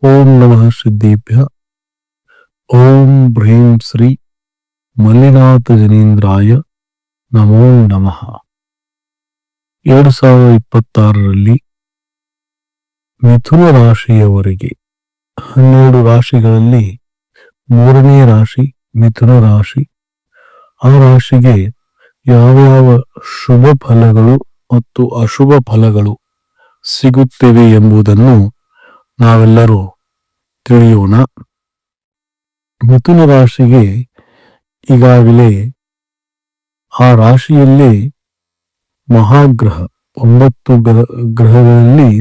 ಓಂ ನಮಃ ಸಿದ್ಧೇಭ್ಯ. ಓಂ ಹ್ರೀಂ ಶ್ರೀ ಮಲ್ಲಿನಾಥ ಜನೇಂದ್ರಾಯ ನಮೋ ನಮಃ. 2026ರಲ್ಲಿ ಮಿಥುನ ರಾಶಿಯವರಿಗೆ 12 ರಾಶಿಗಳಲ್ಲಿ 3ನೇ ರಾಶಿ ಮಿಥುನ ರಾಶಿ. ಆ ರಾಶಿಗೆ ಯಾವ್ಯಾವ ಶುಭ ಫಲಗಳು ಮತ್ತು ಅಶುಭ ಫಲಗಳು ಸಿಗುತ್ತವೆ ಎಂಬುದನ್ನು ನಾವೆಲ್ಲರೂ ತಿಳಿಯೋಣ. ಮಿಥುನ ರಾಶಿಗೆ ಈಗಾಗಲೇ ಆ ರಾಶಿಯಲ್ಲೇ ಮಹಾಗ್ರಹ 9 ಗ್ರಹಗಳಲ್ಲಿ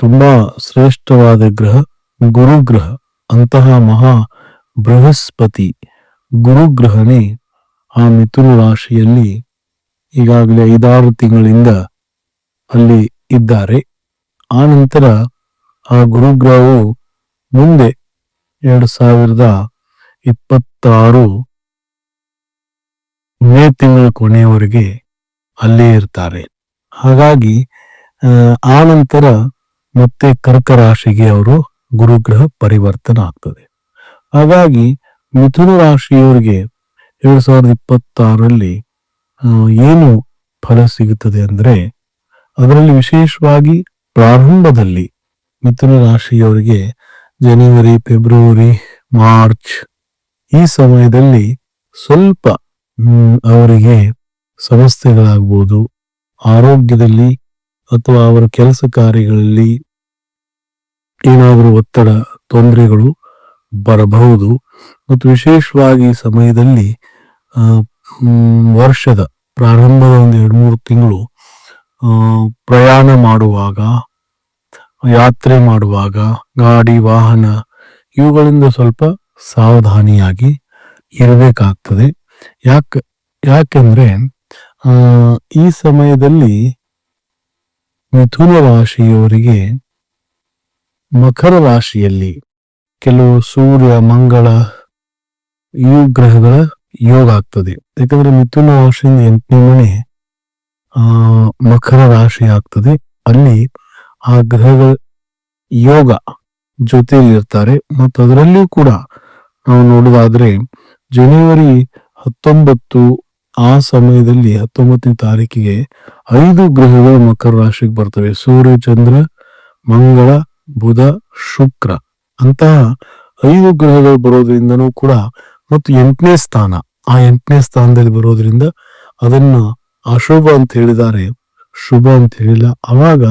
ತುಂಬಾ ಶ್ರೇಷ್ಠವಾದ ಗ್ರಹ ಗುರುಗ್ರಹ. ಅಂತಹ ಮಹಾ ಬೃಹಸ್ಪತಿ ಗುರುಗ್ರಹನೇ ಆ ಮಿಥುನ ರಾಶಿಯಲ್ಲಿ ಈಗಾಗಲೇ 5-6 ತಿಂಗಳಿಂದ ಅಲ್ಲಿ ಇದ್ದಾರೆ. ಆ ನಂತರ ಆ ಗುರುಗ್ರಹವು ಮುಂದೆ 2026 ಮೇ ತಿಂಗಳ ಕೊನೆಯವರೆಗೆ ಅಲ್ಲೇ ಇರ್ತಾರೆ. ಹಾಗಾಗಿ ಆ ನಂತರ ಮತ್ತೆ ಕರ್ಕ ರಾಶಿಗೆ ಅವರು ಗುರುಗ್ರಹ ಪರಿವರ್ತನೆ ಆಗ್ತದೆ. ಹಾಗಾಗಿ ಮಿಥುನ ರಾಶಿಯವರಿಗೆ 2026ರಲ್ಲಿ ಏನು ಫಲ ಸಿಗುತ್ತದೆ ಅಂದ್ರೆ, ಅದರಲ್ಲಿ ವಿಶೇಷವಾಗಿ ಪ್ರಾರಂಭದಲ್ಲಿ ಮಿಥುನ ರಾಶಿಯವರಿಗೆ ಜನವರಿ, ಫೆಬ್ರವರಿ, ಮಾರ್ಚ್ ಈ ಸಮಯದಲ್ಲಿ ಸ್ವಲ್ಪ ಅವರಿಗೆ ಸಮಸ್ಯೆಗಳಾಗ್ಬೋದು. ಆರೋಗ್ಯದಲ್ಲಿ ಅಥವಾ ಅವರ ಕೆಲಸ ಕಾರ್ಯಗಳಲ್ಲಿ ಏನಾದರೂ ಒತ್ತಡ ತೊಂದರೆಗಳು ಬರಬಹುದು. ಮತ್ತು ವಿಶೇಷವಾಗಿ ಈ ಸಮಯದಲ್ಲಿ ವರ್ಷದ ಪ್ರಾರಂಭದ 1-2-3 ತಿಂಗಳು ಪ್ರಯಾಣ ಮಾಡುವಾಗ, ಯಾತ್ರೆ ಮಾಡುವಾಗ, ಗಾಡಿ ವಾಹನ ಇವುಗಳಿಂದ ಸ್ವಲ್ಪ ಸಾವಧಾನಿಯಾಗಿ ಇರಬೇಕಾಗ್ತದೆ. ಯಾಕೆಂದ್ರೆ ಈ ಸಮಯದಲ್ಲಿ ಮಿಥುನ ರಾಶಿಯವರಿಗೆ ಮಕರ ರಾಶಿಯಲ್ಲಿ ಕೆಲವು ಸೂರ್ಯ, ಮಂಗಳ ಈ ಗ್ರಹಗಳ ಯೋಗ ಆಗ್ತದೆ. ಯಾಕಂದ್ರೆ ಮಿಥುನ ರಾಶಿಯಿಂದ 8ನೇ ಮನೆ ಮಕರ ರಾಶಿ ಆಗ್ತದೆ. ಅಲ್ಲಿ ಆ ಗ್ರಹಗಳ ಯೋಗ ಜೊತೆಯಲ್ಲಿ ಇರ್ತಾರೆ. ಮತ್ತು ಅದರಲ್ಲಿಯೂ ಕೂಡ ನಾವು ನೋಡುವುದಾದ್ರೆ ಜನವರಿ 19 ಆ ಸಮಯದಲ್ಲಿ 19ನೇ ತಾರೀಕಿಗೆ 5 ಗ್ರಹಗಳು ಮಕರ ರಾಶಿಗೆ ಬರ್ತವೆ. ಸೂರ್ಯ, ಚಂದ್ರ, ಮಂಗಳ, ಬುಧ, ಶುಕ್ರ ಅಂತಹ 5 ಗ್ರಹಗಳು ಬರೋದ್ರಿಂದನೂ ಕೂಡ, ಮತ್ತು 8ನೇ ಸ್ಥಾನ, ಆ 8ನೇ ಸ್ಥಾನದಲ್ಲಿ ಬರೋದ್ರಿಂದ ಅದನ್ನು ಅಶುಭ ಅಂತ ಹೇಳಿದ್ದಾರೆ, ಶುಭ ಅಂತ ಹೇಳಿಲ್ಲ. ಅವಾಗ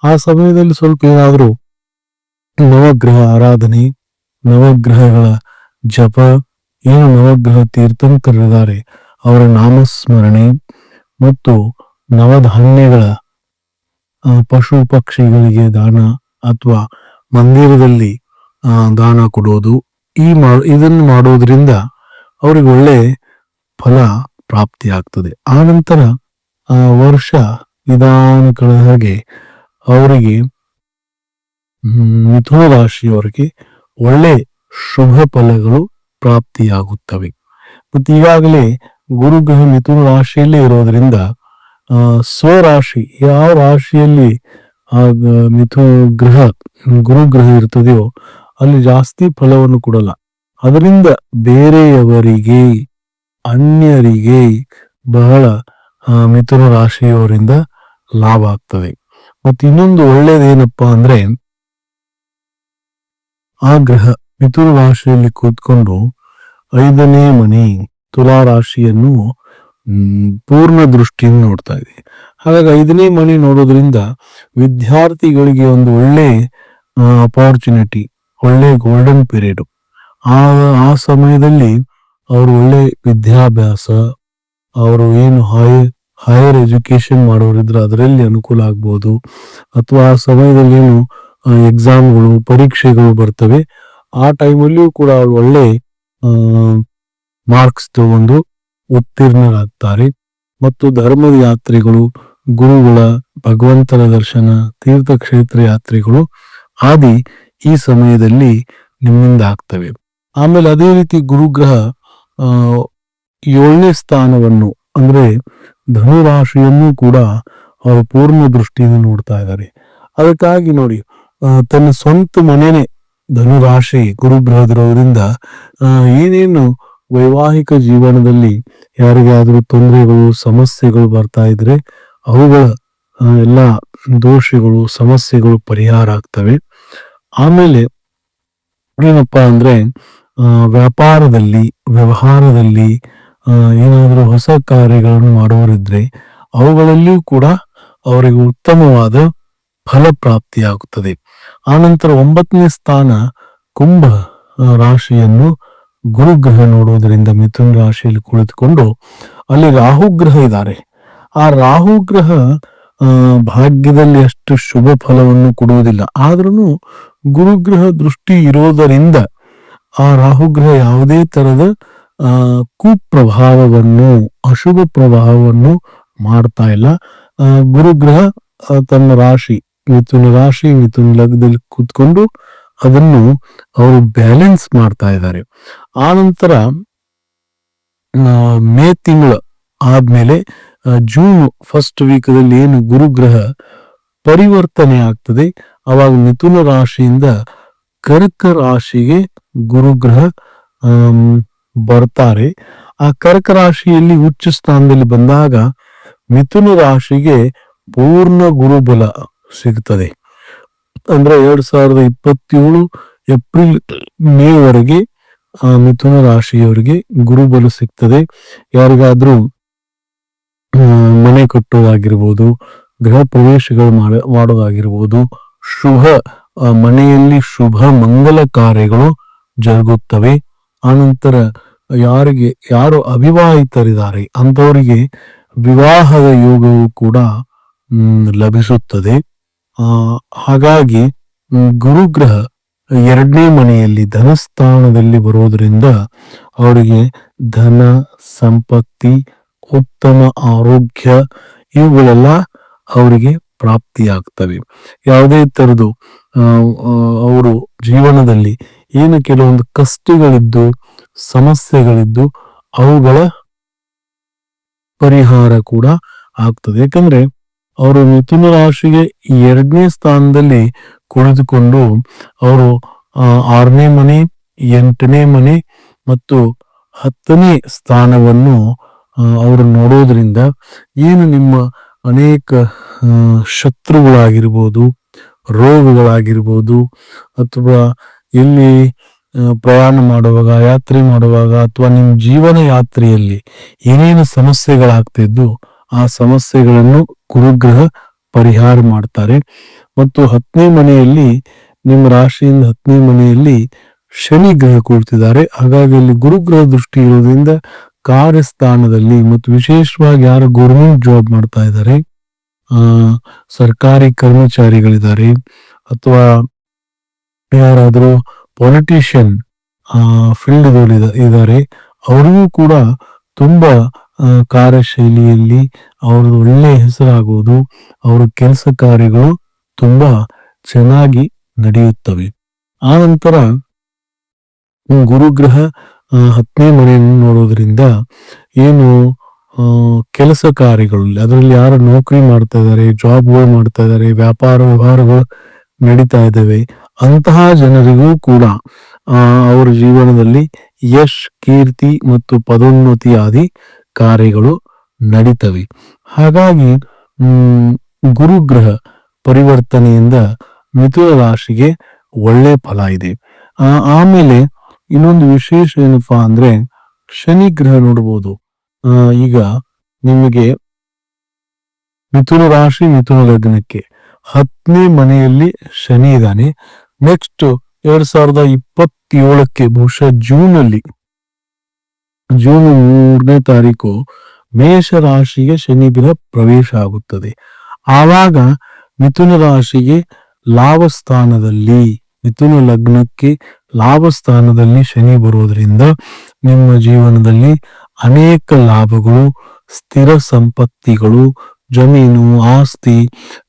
ಆ ಸಮಯದಲ್ಲಿ ಸ್ವಲ್ಪ ಏನಾದರೂ ನವಗ್ರಹ ಆರಾಧನೆ, ನವಗ್ರಹಗಳ ಜಪ, ಏನು ನವಗ್ರಹ ತೀರ್ಥಂಕರಿದ್ದಾರೆ ಅವರ ನಾಮಸ್ಮರಣೆ ಮತ್ತು ನವಧಾನ್ಯಗಳ ಪಶು ಪಕ್ಷಿಗಳಿಗೆ ದಾನ ಅಥವಾ ಮಂದಿರದಲ್ಲಿ ದಾನ ಕೊಡೋದು, ಇದನ್ನು ಮಾಡೋದ್ರಿಂದ ಅವ್ರಿಗೆ ಒಳ್ಳೆ ಫಲ ಪ್ರಾಪ್ತಿ ಆಗ್ತದೆ. ಆ ನಂತರ ವರ್ಷ ನಿಧಾನ ಕಳೆದ ಹಾಗೆ ಅವರಿಗೆ ಮಿಥುನ ರಾಶಿಯವರಿಗೆ ಒಳ್ಳೆ ಶುಭ ಫಲಗಳು ಪ್ರಾಪ್ತಿಯಾಗುತ್ತವೆ. ಮತ್ತು ಈಗಾಗಲೇ ಗುರುಗ್ರಹ ಮಿಥುನ ರಾಶಿಯಲ್ಲೇ ಇರೋದ್ರಿಂದ ಸ್ವರಾಶಿ, ಯಾವ ರಾಶಿಯಲ್ಲಿ ಆ ಗುರುಗ್ರಹ ಇರ್ತದೆಯೋ ಅಲ್ಲಿ ಜಾಸ್ತಿ ಫಲವನ್ನು ಕೊಡಲ್ಲ. ಅದರಿಂದ ಬೇರೆಯವರಿಗೆ, ಅನ್ಯರಿಗೆ ಬಹಳ ಮಿಥುನ ರಾಶಿಯವರಿಂದ ಲಾಭ ಆಗ್ತದೆ. ಮತ್ತು ಇನ್ನೊಂದು ಒಳ್ಳೇದೇನಪ್ಪಾ ಅಂದ್ರೆ, ಆ ಗ್ರಹ ಮಿಥುನ ರಾಶಿಯಲ್ಲಿ ಕೂತ್ಕೊಂಡು 5ನೇ ಮನೆ ತುಲಾ ರಾಶಿಯನ್ನು ಪೂರ್ಣ ದೃಷ್ಟಿಯಿಂದ ನೋಡ್ತಾ ಇದೆ. ಹಾಗಾಗಿ 5ನೇ ಮನೆ ನೋಡೋದ್ರಿಂದ ವಿದ್ಯಾರ್ಥಿಗಳಿಗೆ ಒಂದು ಒಳ್ಳೆ ಅಪಾರ್ಚುನಿಟಿ, ಒಳ್ಳೆ ಗೋಲ್ಡನ್ ಪೀರಿಯಡ್. ಆ ಸಮಯದಲ್ಲಿ ಅವರು ಒಳ್ಳೆ ವಿದ್ಯಾಭ್ಯಾಸ, ಅವರು ಏನು ಹೈಯರ್ ಎಜುಕೇಶನ್ ಮಾಡೋರಿದ್ರೆ ಅದರಲ್ಲಿ ಅನುಕೂಲ ಆಗ್ಬೋದು. ಅಥವಾ ಆ ಸಮಯದಲ್ಲಿ ಏನು ಎಕ್ಸಾಮ್ಗಳು, ಪರೀಕ್ಷೆಗಳು ಬರ್ತವೆ, ಆ ಟೈಮಲ್ಲಿಯೂ ಕೂಡ ಅವರು ಒಳ್ಳೆ ಮಾರ್ಕ್ಸ್ ತಗೊಂಡು ಉತ್ತೀರ್ಣರಾಗ್ತಾರೆ. ಮತ್ತು ಧರ್ಮದ ಯಾತ್ರೆಗಳು, ಗುರುಗಳ, ಭಗವಂತನ ದರ್ಶನ, ತೀರ್ಥಕ್ಷೇತ್ರ ಯಾತ್ರೆಗಳು ಆದಿ ಈ ಸಮಯದಲ್ಲಿ ನಿಮ್ಮಿಂದ ಆಗ್ತವೆ. ಆಮೇಲೆ ಅದೇ ರೀತಿ ಗುರುಗ್ರಹ 7ನೇ ಸ್ಥಾನವನ್ನು ಅಂದ್ರೆ ಧನುರಾಶಿಯನ್ನು ಕೂಡ ಅವರು ಪೂರ್ಣ ದೃಷ್ಟಿಯಿಂದ ನೋಡ್ತಾ ಇದ್ದಾರೆ. ಅದಕ್ಕಾಗಿ ನೋಡಿ, ತನ್ನ ಸ್ವಂತ ಮನೆನೇ ಧನುರಾಶಿ ಗುರು ಬೃಹದಿರೋದ್ರಿಂದ ಏನೇನು ವೈವಾಹಿಕ ಜೀವನದಲ್ಲಿ ಯಾರಿಗಾದ್ರೂ ತೊಂದರೆಗಳು ಸಮಸ್ಯೆಗಳು ಬರ್ತಾ ಇದ್ರೆ ಅವುಗಳ ಎಲ್ಲ ದೋಷಗಳು ಸಮಸ್ಯೆಗಳು ಪರಿಹಾರ ಆಗ್ತವೆ. ಆಮೇಲೆ ಏನಪ್ಪಾ ಅಂದ್ರೆ ವ್ಯಾಪಾರದಲ್ಲಿ ವ್ಯವಹಾರದಲ್ಲಿ ಏನಾದರೂ ಹೊಸ ಕಾರ್ಯಗಳನ್ನು ಮಾಡುವರಿದ್ರೆ ಅವುಗಳಲ್ಲಿಯೂ ಕೂಡ ಅವರಿಗೆ ಉತ್ತಮವಾದ ಫಲ ಪ್ರಾಪ್ತಿಯಾಗುತ್ತದೆ. ಆನಂತರ 9ನೇ ಸ್ಥಾನ ಕುಂಭ ರಾಶಿಯನ್ನು ಗುರುಗ್ರಹ ನೋಡುವುದರಿಂದ ಮಿಥುನ ರಾಶಿಯಲ್ಲಿ ಕುಳಿತುಕೊಂಡು ಅಲ್ಲಿ ರಾಹುಗ್ರಹ ಇದ್ದಾರೆ. ಆ ರಾಹುಗ್ರಹ ಭಾಗ್ಯದಲ್ಲಿ ಅಷ್ಟು ಶುಭ ಫಲವನ್ನು ಕೊಡುವುದಿಲ್ಲ. ಆದ್ರೂ ಗುರುಗ್ರಹ ದೃಷ್ಟಿ ಇರೋದರಿಂದ ಆ ರಾಹುಗ್ರಹ ಯಾವುದೇ ತರದ ಕುಪ್ರಭಾವವನ್ನು ಅಶುಭ ಪ್ರಭಾವವನ್ನು ಮಾಡ್ತಾ ಇಲ್ಲ. ಗುರುಗ್ರಹ ತನ್ನ ರಾಶಿ ಮಿಥುನ ಲಗ್ನದಲ್ಲಿ ಕೂತ್ಕೊಂಡು ಅದನ್ನು ಅವರು ಬ್ಯಾಲೆನ್ಸ್ ಮಾಡ್ತಾ ಇದ್ದಾರೆ. ಆನಂತರ ಮೇ ತಿಂಗಳ ಆದ್ಮೇಲೆ ಜೂನ್ ಫಸ್ಟ್ ವೀಕ್ದಲ್ಲಿ ಏನು ಗುರುಗ್ರಹ ಪರಿವರ್ತನೆ ಆಗ್ತದೆ, ಅವಾಗ ಮಿಥುನ ರಾಶಿಯಿಂದ ಕರ್ಕ ರಾಶಿಗೆ ಗುರುಗ್ರಹ ಬರ್ತಾರೆ. ಆ ಕರ್ಕ ರಾಶಿಯಲ್ಲಿ ಉಚ್ಚ ಸ್ಥಾನದಲ್ಲಿ ಬಂದಾಗ ಮಿಥುನ ರಾಶಿಗೆ ಪೂರ್ಣ ಗುರುಬಲ ಸಿಗ್ತದೆ. ಅಂದ್ರೆ 2027 ಏಪ್ರಿಲ್ ಮೇವರೆಗೆ ಮಿಥುನ ರಾಶಿಯವರಿಗೆ ಗುರುಬಲ ಸಿಗ್ತದೆ. ಯಾರಿಗಾದ್ರೂ ಮನೆ ಕಟ್ಟೋದಾಗಿರ್ಬೋದು, ಗೃಹ ಪ್ರವೇಶಗಳು ಮಾಡೋದಾಗಿರ್ಬೋದು, ಶುಭ ಮನೆಯಲ್ಲಿ ಶುಭ ಮಂಗಲ ಕಾರ್ಯಗಳು ಜರುಗುತ್ತವೆ. ಆನಂತರ ಯಾರು ಅವಿವಾಹಿತರಿದ್ದಾರೆ ಅಂಥವರಿಗೆ ವಿವಾಹದ ಯೋಗವು ಕೂಡ ಲಭಿಸುತ್ತದೆ. ಹಾಗಾಗಿ ಗುರುಗ್ರಹ 2ನೇ ಮನೆಯಲ್ಲಿ ಧನಸ್ಥಾನದಲ್ಲಿ ಬರೋದ್ರಿಂದ ಅವರಿಗೆ ಧನ ಸಂಪತ್ತಿ ಉತ್ತಮ ಆರೋಗ್ಯ ಇವುಗಳೆಲ್ಲ ಅವರಿಗೆ ಪ್ರಾಪ್ತಿಯಾಗ್ತವೆ. ಯಾವುದೇ ತರದ್ದು ಅವರು ಜೀವನದಲ್ಲಿ ಏನು ಕೆಲವೊಂದು ಕಷ್ಟಗಳಿದ್ದು ಸಮಸ್ಯೆಗಳಿದ್ದು ಅವುಗಳ ಪರಿಹಾರ ಕೂಡ ಆಗ್ತದೆ. ಯಾಕಂದ್ರೆ ಅವರು ಮಿಥುನ ರಾಶಿಗೆ 2ನೇ ಸ್ಥಾನದಲ್ಲಿ ಕುಳಿತುಕೊಂಡು ಅವರು 6ನೇ ಮನೆ 8ನೇ ಮನೆ ಮತ್ತು 10ನೇ ಸ್ಥಾನವನ್ನು ಅವರು ನೋಡೋದ್ರಿಂದ ಏನು ನಿಮ್ಮ ಅನೇಕ ಶತ್ರುಗಳಾಗಿರ್ಬೋದು, ರೋಗಗಳಾಗಿರ್ಬೋದು, ಅಥವಾ ಎಲ್ಲಿ ಪ್ರಯಾಣ ಮಾಡುವಾಗ ಯಾತ್ರೆ ಮಾಡುವಾಗ ಅಥವಾ ನಿಮ್ಮ ಜೀವನ ಯಾತ್ರೆಯಲ್ಲಿ ಏನೇನು ಸಮಸ್ಯೆಗಳಾಗ್ತಿದ್ದು ಆ ಸಮಸ್ಯೆಗಳನ್ನು ಗುರುಗ್ರಹ ಪರಿಹಾರ ಮಾಡ್ತಾರೆ. ಮತ್ತು 10ನೇ ಮನೆಯಲ್ಲಿ ನಿಮ್ಮ ರಾಶಿಯಿಂದ 10ನೇ ಮನೆಯಲ್ಲಿ ಶನಿ ಗ್ರಹ ಕೂರ್ತಿದ್ದಾರೆ. ಹಾಗಾಗಿ ಅಲ್ಲಿ ಗುರುಗ್ರಹ ದೃಷ್ಟಿ ಇರೋದ್ರಿಂದ ಕಾರ್ಯಸ್ಥಾನದಲ್ಲಿ ಮತ್ತು ವಿಶೇಷವಾಗಿ ಯಾರು ಗೌರ್ಮೆಂಟ್ ಜಾಬ್ ಮಾಡ್ತಾ ಇದ್ದಾರೆ, ಸರ್ಕಾರಿ ಕರ್ಮಚಾರಿಗಳಿದ್ದಾರೆ, ಅಥವಾ ಯಾರಾದರೂ ಪೊಲಿಟಿಷಿಯನ್ ಫೀಲ್ಡ್ ಇದ್ದಾರೆ, ಅವರಿಗೂ ಕೂಡ ತುಂಬಾ ಕಾರ್ಯಶೈಲಿಯಲ್ಲಿ ಅವ್ರದ್ದು ಒಳ್ಳೆ ಹೆಸರಾಗುವುದು, ಅವರ ಕೆಲಸ ಕಾರ್ಯಗಳು ತುಂಬಾ ಚೆನ್ನಾಗಿ ನಡೆಯುತ್ತವೆ. ಆನಂತರ ಗುರುಗ್ರಹ 10ನೇ ಮನೆಯನ್ನು ನೋಡೋದ್ರಿಂದ ಏನು ಕೆಲಸ ಕಾರ್ಯಗಳಲ್ಲಿ ಅದರಲ್ಲಿ ಯಾರು ನೌಕರಿ ಮಾಡ್ತಾ ಇದ್ದಾರೆ, ಜಾಬ್ಗಳು ಮಾಡ್ತಾ ಇದ್ದಾರೆ, ವ್ಯಾಪಾರ ವ್ಯವಹಾರಗಳು ನಡೀತಾ ಇದ್ದಾವೆ ಅಂತಹ ಜನರಿಗೂ ಕೂಡ ಅವರ ಜೀವನದಲ್ಲಿ ಯಶ್ ಕೀರ್ತಿ ಮತ್ತು ಪದೋನ್ನತಿ ಆದಿ ಕಾರ್ಯಗಳು ನಡೀತವೆ. ಹಾಗಾಗಿ ಗುರುಗ್ರಹ ಪರಿವರ್ತನೆಯಿಂದ ಮಿಥುನ ರಾಶಿಗೆ ಒಳ್ಳೆ ಫಲ ಇದೆ. ಆಮೇಲೆ ಇನ್ನೊಂದು ವಿಶೇಷ ಏನಪ್ಪಾ ಅಂದ್ರೆ ಶನಿ ಗ್ರಹ ನೋಡ್ಬೋದು. ಈಗ ನಿಮಗೆ ಮಿಥುನ ರಾಶಿ ಮಿಥುನ ಲಗ್ನಕ್ಕೆ 10ನೇ ಮನೆಯಲ್ಲಿ ಶನಿ ಇದ್ದಾನೆ. ನೆಕ್ಸ್ಟ್ 2027ಕ್ಕೆ ಬಹುಶಃ ಜೂನ್ 3ನೇ ತಾರೀಕು ಮೇಷ ರಾಶಿಗೆ ಶನಿ ಗ್ರಹ ಪ್ರವೇಶ ಆಗುತ್ತದೆ. ಆವಾಗ ಮಿಥುನ ರಾಶಿಗೆ ಲಾಭಸ್ಥಾನದಲ್ಲಿ ಮಿಥುನ ಲಗ್ನಕ್ಕೆ ಲಾಭಸ್ಥಾನದಲ್ಲಿ ಶನಿ ಬರೋದ್ರಿಂದ ನಿಮ್ಮ ಜೀವನದಲ್ಲಿ ಅನೇಕ ಲಾಭಗಳು, ಸ್ಥಿರ ಸಂಪತ್ತಿಗಳು, ಜಮೀನು ಆಸ್ತಿ,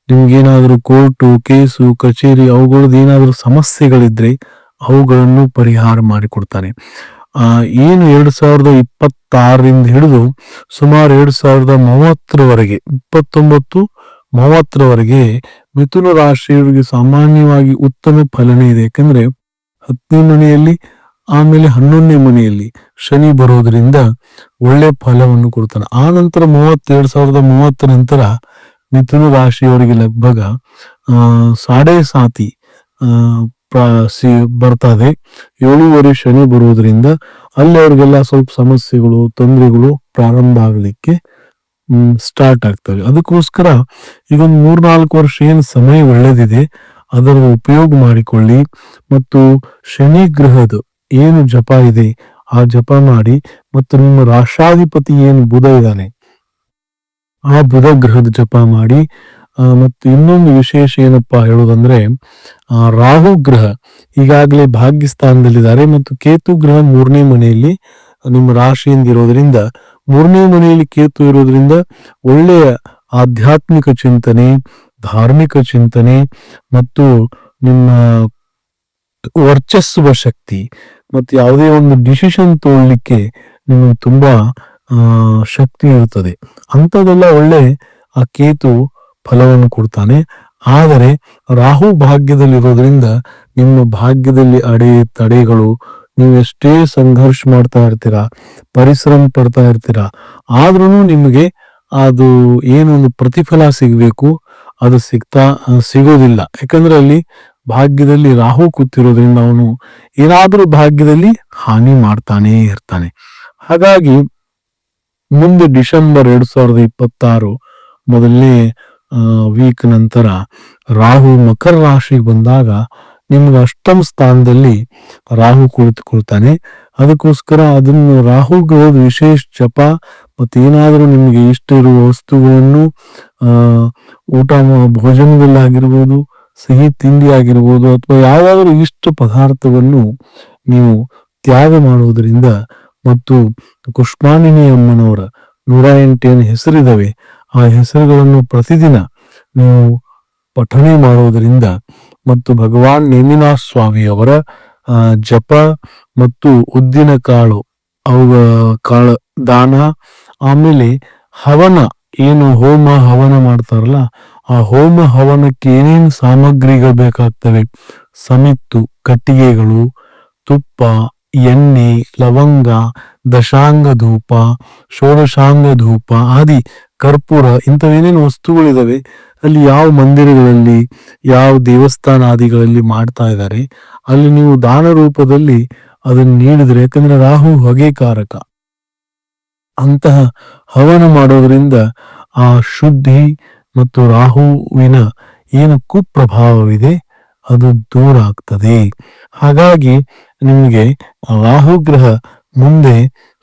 ನಿಮ್ಗೇನಾದ್ರೂ ಕೋರ್ಟು ಕೇಸು ಕಚೇರಿ ಅವುಗಳದ್ದು ಏನಾದ್ರೂ ಸಮಸ್ಯೆಗಳಿದ್ರೆ ಅವುಗಳನ್ನು ಪರಿಹಾರ ಮಾಡಿಕೊಡ್ತಾನೆ. ಏನು 2026ರಿಂದ ಹಿಡಿದು ಸುಮಾರು 2030ರವರೆಗೆ 29, 30ರವರೆಗೆ ಮಿಥುನ ರಾಶಿಯವರಿಗೆ ಸಾಮಾನ್ಯವಾಗಿ ಉತ್ತಮ ಫಲನೇ ಇದೆ. ಯಾಕಂದ್ರೆ 10ನೇ ಮನೆಯಲ್ಲಿ ಆಮೇಲೆ 11ನೇ ಮನೆಯಲ್ಲಿ ಶನಿ ಬರೋದ್ರಿಂದ ಒಳ್ಳೆ ಫಲವನ್ನು ಕೊಡ್ತಾನೆ. ಆ ನಂತರ 2030 ನಂತರ ಮಿಥುನ ರಾಶಿಯವರಿಗೆ ಲಗ್ಭಗ ಸಾಡೆ ಸಾತಿ ಬರ್ತದೆ. 7 ಶನಿ ಬರುವುದರಿಂದ ಅಲ್ಲಿ ಅವ್ರಿಗೆಲ್ಲ ಸ್ವಲ್ಪ ಸಮಸ್ಯೆಗಳು ತೊಂದರೆಗಳು ಪ್ರಾರಂಭ ಆಗಲಿಕ್ಕೆ ಸ್ಟಾರ್ಟ್ ಆಗ್ತವೆ. ಅದಕ್ಕೋಸ್ಕರ ಈಗ ಒಂದು 3-4 ವರ್ಷ ಏನು ಸಮಯ ಒಳ್ಳೆದಿದೆ ಅದರ ಉಪಯೋಗ ಮಾಡಿಕೊಳ್ಳಿ. ಮತ್ತು ಶನಿ ಗ್ರಹದ ಏನು ಜಪ ಇದೆ ಆ ಜಪ ಮಾಡಿ, ಮತ್ತು ನಿಮ್ಮ ರಾಷ್ಟ್ರಾಧಿಪತಿ ಏನು ಬುಧ ಇದ್ದಾನೆ ಆ ಬುಧ ಗ್ರಹದ ಜಪ ಮಾಡಿ. ಮತ್ತು ಇನ್ನೊಂದು ವಿಶೇಷ ಏನಪ್ಪಾ ಹೇಳೋದಂದ್ರೆ, ರಾಹು ಗ್ರಹ ಈಗಾಗಲೇ ಭಾಗ್ಯಸ್ಥಾನದಲ್ಲಿದ್ದಾರೆ ಮತ್ತು ಕೇತು ಗ್ರಹ 3ನೇ ಮನೆಯಲ್ಲಿ ನಿಮ್ಮ ರಾಶಿಯಿಂದ ಇರೋದ್ರಿಂದ, 3ನೇ ಮನೆಯಲ್ಲಿ ಕೇತು ಇರೋದ್ರಿಂದ ಒಳ್ಳೆಯ ಆಧ್ಯಾತ್ಮಿಕ ಚಿಂತನೆ, ಧಾರ್ಮಿಕ ಚಿಂತನೆ ಮತ್ತು ನಿಮ್ಮ ವರ್ಚಸ್ಸುವ ಶಕ್ತಿ ಮತ್ತು ಯಾವುದೇ ಒಂದು ಡಿಸಿಷನ್ ತಗೊಳ್ಳಿಕ್ಕೆ ನಿಮಗೆ ತುಂಬಾ ಶಕ್ತಿ ಇರುತ್ತದೆ. ಅಂಥದ್ದೆಲ್ಲ ಒಳ್ಳೆ ಆ ಕೇತು ಫಲವನ್ನು ಕೊಡ್ತಾನೆ. ಆದರೆ ರಾಹು ಭಾಗ್ಯದಲ್ಲಿರೋದ್ರಿಂದ ನಿಮ್ಮ ಭಾಗ್ಯದಲ್ಲಿ ತಡೆಗಳು, ನೀವು ಎಷ್ಟೇ ಸಂಘರ್ಷ ಮಾಡ್ತಾ ಇರ್ತೀರಾ, ಪರಿಶ್ರಮ ಪಡ್ತಾ ಇರ್ತೀರಾ, ಆದ್ರೂ ನಿಮಗೆ ಅದು ಏನೊಂದು ಪ್ರತಿಫಲ ಸಿಗ್ಬೇಕು ಅದು ಸಿಗೋದಿಲ್ಲ. ಯಾಕಂದ್ರೆ ಅಲ್ಲಿ ಭಾಗ್ಯದಲ್ಲಿ ರಾಹು ಕೂತಿರೋದ್ರಿಂದ ಅವನು ಏನಾದ್ರೂ ಭಾಗ್ಯದಲ್ಲಿ ಹಾನಿ ಮಾಡ್ತಾನೆ ಇರ್ತಾನೆ. ಹಾಗಾಗಿ ಮುಂದೆ ಡಿಸೆಂಬರ್ 2026 ಮೊದಲನೇ ವೀಕ್ ನಂತರ ರಾಹು ಮಕರ ರಾಶಿಗೆ ಬಂದಾಗ ನಿಮ್ಗೆ ಅಷ್ಟಮ ಸ್ಥಾನದಲ್ಲಿ ರಾಹು ಕುಳಿತುಕೊಳ್ತಾನೆ. ಅದಕ್ಕೋಸ್ಕರ ಅದನ್ನು ರಾಹು ಗ್ರಹದ ವಿಶೇಷ ಜಪ ಮತ್ತು ಏನಾದರೂ ನಿಮಗೆ ಇಷ್ಟ ಇರುವ ವಸ್ತುಗಳನ್ನು ಊಟ ಭೋಜನದಲ್ಲಾಗಿರ್ಬೋದು, ಸಿಹಿ ತಿಂಡಿ ಆಗಿರ್ಬೋದು, ಅಥವಾ ಯಾವ್ದಾದ್ರು ಇಷ್ಟ ಪದಾರ್ಥವನ್ನು ನೀವು ತ್ಯಾಗ ಮಾಡುವುದರಿಂದ, ಮತ್ತು ಕುಷ್ಮಾಂಡಿನಿ ಅಮ್ಮನವರ 108 ಹೆಸರಿದಾವೆ ಆ ಹೆಸರುಗಳನ್ನು ಪ್ರತಿದಿನ ನೀವು ಪಠನೆ ಮಾಡುವುದರಿಂದ, ಮತ್ತು ಭಗವಾನ್ ನೇಮಿನಾಥ ಸ್ವಾಮಿಯವರ ಜಪ ಮತ್ತು ಉದ್ದಿನ ಕಾಳು ಅವುಗಳ ಕಾಳ ದಾನ, ಆಮೇಲೆ ಹವನ ಏನು ಹೋಮ ಹವನ ಮಾಡ್ತಾರಲ್ಲ ಆ ಹೋಮ ಹವನಕ್ಕೆ ಏನೇನು ಸಾಮಗ್ರಿಗಳು ಬೇಕಾಗ್ತವೆ, ಸಮಿತ್ತು, ಕಟ್ಟಿಗೆಗಳು, ತುಪ್ಪ, ಎಣ್ಣೆ, ಲವಂಗ, ದಶಾಂಗ ಧೂಪ, ಷೋಡಶಾಂಗ ಧೂಪ ಆದಿ ಕರ್ಪೂರ, ಇಂಥವೇನೇನು ವಸ್ತುಗಳಿದಾವೆ ಅಲ್ಲಿ ಯಾವ ಮಂದಿರಗಳಲ್ಲಿ ಯಾವ ದೇವಸ್ಥಾನ ಆದಿಗಳಲ್ಲಿ ಮಾಡ್ತಾ ಇದ್ದಾರೆ ಅಲ್ಲಿ ನೀವು ದಾನ ರೂಪದಲ್ಲಿ ಅದನ್ನು ನೀಡಿದ್ರೆ, ಯಾಕಂದ್ರೆ ರಾಹು ಹೊಗೆಕಾರಕ, ಅಂತಹ ಹವನ ಮಾಡೋದ್ರಿಂದ ಆ ಶುದ್ಧಿ ಮತ್ತು ರಾಹುವಿನ ಏನು ಕುಪ್ರಭಾವವಿದೆ ಅದು ದೂರ ಆಗ್ತದೆ. ಹಾಗಾಗಿ ನಿಮಗೆ ರಾಹುಗ್ರಹ ಮುಂದೆ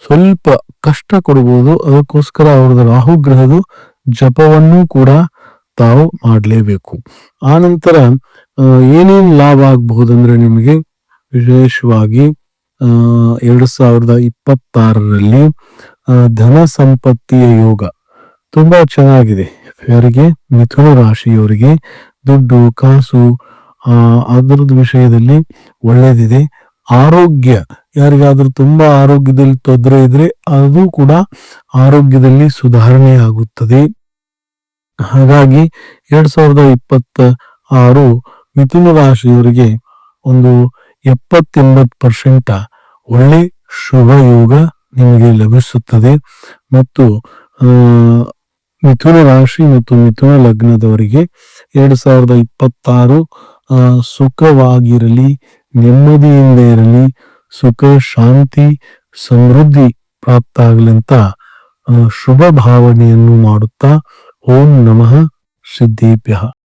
ಸ್ವಲ್ಪ ಕಷ್ಟ ಕೊಡ್ಬೋದು. ಅದಕ್ಕೋಸ್ಕರ ಅವ್ರದ್ದು ರಾಹುಗ್ರಹದ ಜಪವನ್ನು ಕೂಡ ತಾವು ಮಾಡಲೇಬೇಕು. ಆ ನಂತರ ಏನೇನು ಲಾಭ ಆಗಬಹುದಂದ್ರೆ ನಿಮಗೆ ವಿಶೇಷವಾಗಿ 2026ರಲ್ಲಿ ಧನ ಸಂಪತ್ತಿಯ ಯೋಗ ತುಂಬಾ ಚೆನ್ನಾಗಿದೆ. ಯಾರಿಗೆ? ಮಿಥುನ ರಾಶಿಯವರಿಗೆ ದುಡ್ಡು ಕಾಸು ಅದರದ್ದು ವಿಷಯದಲ್ಲಿ ಒಳ್ಳೇದಿದೆ. ಆರೋಗ್ಯ, ಯಾರಿಗಾದ್ರೂ ತುಂಬಾ ಆರೋಗ್ಯದಲ್ಲಿ ತೊಂದರೆ ಇದ್ರೆ ಅದು ಕೂಡ ಆರೋಗ್ಯದಲ್ಲಿ ಸುಧಾರಣೆ ಆಗುತ್ತದೆ. ಹಾಗಾಗಿ 2026 ಮಿಥುನ ರಾಶಿಯವರಿಗೆ ಒಂದು 70-80% ಒಳ್ಳೆ ಶುಭ ಯೋಗ ನಿಮಗೆ ಲಭಿಸುತ್ತದೆ. ಮತ್ತು ಮಿಥುನ ರಾಶಿ ಮತ್ತು ಮಿಥುನ ಲಗ್ನದವರಿಗೆ 2026 ಸುಖವಾಗಿರಲಿ, ನೆಮ್ಮದಿಯಿಂದ ಇರಲಿ, ಸುಖ ಶಾಂತಿ ಸಮೃದ್ಧಿ ಪ್ರಾಪ್ತ ಆಗಲಿ ಅಂತ ಶುಭ ಭಾವನೆಯನ್ನು ಮಾಡುತ್ತಾ ಓಂ ನಮಃ ಸಿದ್ಧೇಭ್ಯಃ.